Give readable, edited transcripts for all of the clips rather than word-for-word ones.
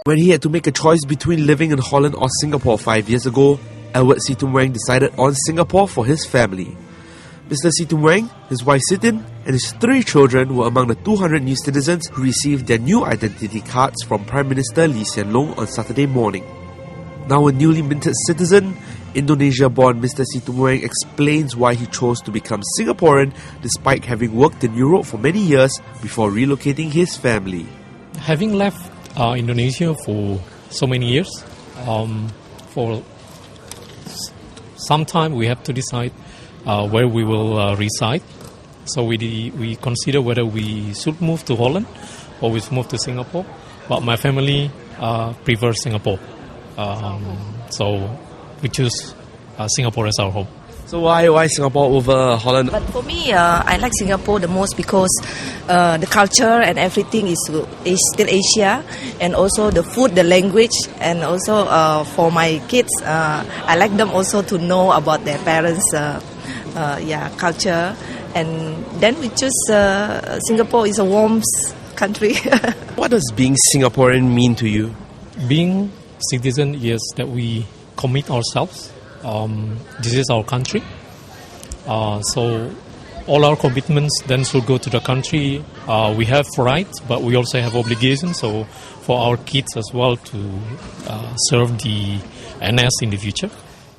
When he had to make a choice between living in Holland or Singapore 5 years ago, Edward Situmeang decided on Singapore for his family. Mr. Situmeang, his wife Hsien, and his 3 children were among the 200 new citizens who received their new identity cards from Prime Minister Hsien on Saturday morning. Now a newly minted citizen, Indonesia-born Mr. Situmeang explains why he chose to become Singaporean despite having worked in Europe for many years before relocating his family. Having left Indonesia for so many years, for some time we have to decide where we will reside. So we consider whether we should move to Holland or we should move to Singapore. But my family prefers Singapore. So we choose Singapore as our home. So why Singapore over Holland? But for me, I like Singapore the most because the culture and everything is still Asia, and also the food, the language, and also for my kids, I like them also to know about their parents' culture, and then we choose Singapore is a warm country. What does being Singaporean mean to you? Being citizen is that we commit ourselves. This is our country. So all our commitments then should go to the country. We have rights, but we also have obligations. So for our kids as well to serve the NS in the future.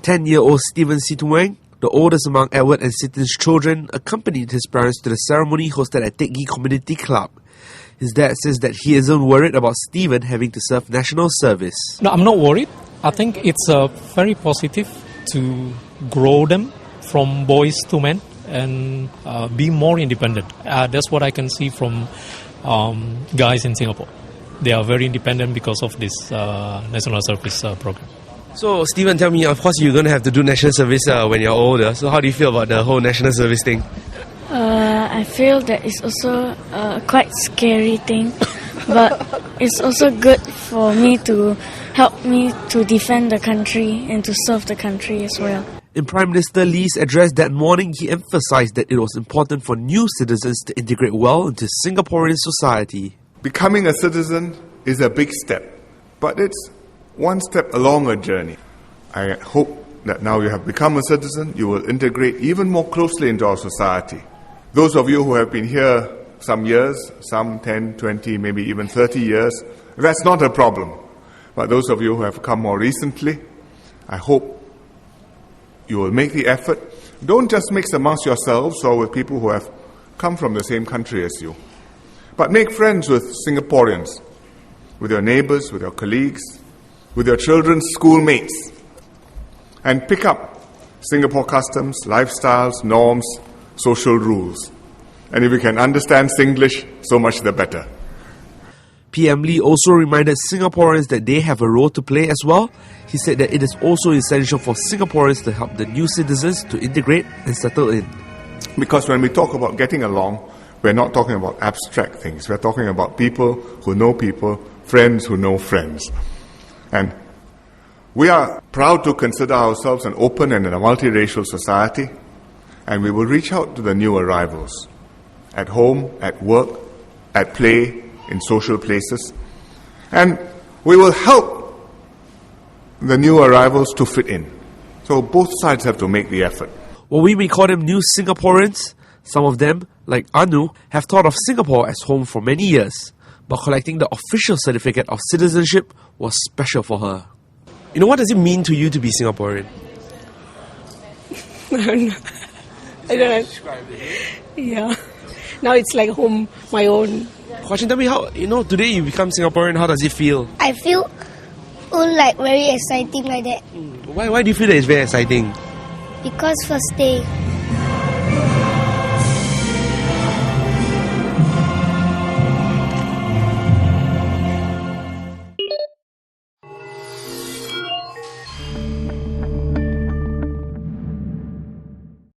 10-year-old Stephen Situmeang, the oldest among Edward and Hsien's children, accompanied his parents to the ceremony hosted at Teck Ghee Community Club. His dad says that he isn't worried about Stephen having to serve national service. No, I'm not worried. I think it's very positive to grow them from boys to men and be more independent. That's what I can see from guys in Singapore. They are very independent because of this national service program. So, Stephen, tell me, of course you're going to have to do national service when you're older. So how do you feel about the whole national service thing? I feel that it's also a quite scary thing, but it's also good for me to help me to defend the country and to serve the country as well. In Prime Minister Lee's address that morning, he emphasised that it was important for new citizens to integrate well into Singaporean society. Becoming a citizen is a big step, but it's one step along a journey. I hope that now you have become a citizen, you will integrate even more closely into our society. Those of you who have been here some years, some 10, 20, maybe even 30 years, that's not a problem. But those of you who have come more recently, I hope you will make the effort. Don't just mix amongst yourselves or with people who have come from the same country as you, but make friends with Singaporeans, with your neighbors, with your colleagues, with your children's schoolmates, and pick up Singapore customs, lifestyles, norms, social rules. And if you can understand Singlish, so much the better. PM Lee also reminded Singaporeans that they have a role to play as well. He said that it is also essential for Singaporeans to help the new citizens to integrate and settle in. Because when we talk about getting along, we're not talking about abstract things. We're talking about people who know people, friends who know friends. And we are proud to consider ourselves an open and a multiracial society, and we will reach out to the new arrivals at home, at work, at play, in social places. And we will help the new arrivals to fit in. So both sides have to make the effort. While we may call them new Singaporeans, some of them, like Anu, have thought of Singapore as home for many years. But collecting the official certificate of citizenship was special for her. You know, what does it mean to you to be Singaporean? I don't know. Yeah. Now it's like home, my own. Question, tell me how, today you become Singaporean, how does it feel? I feel like very exciting like that. Why do you feel that it's very exciting? Because first day.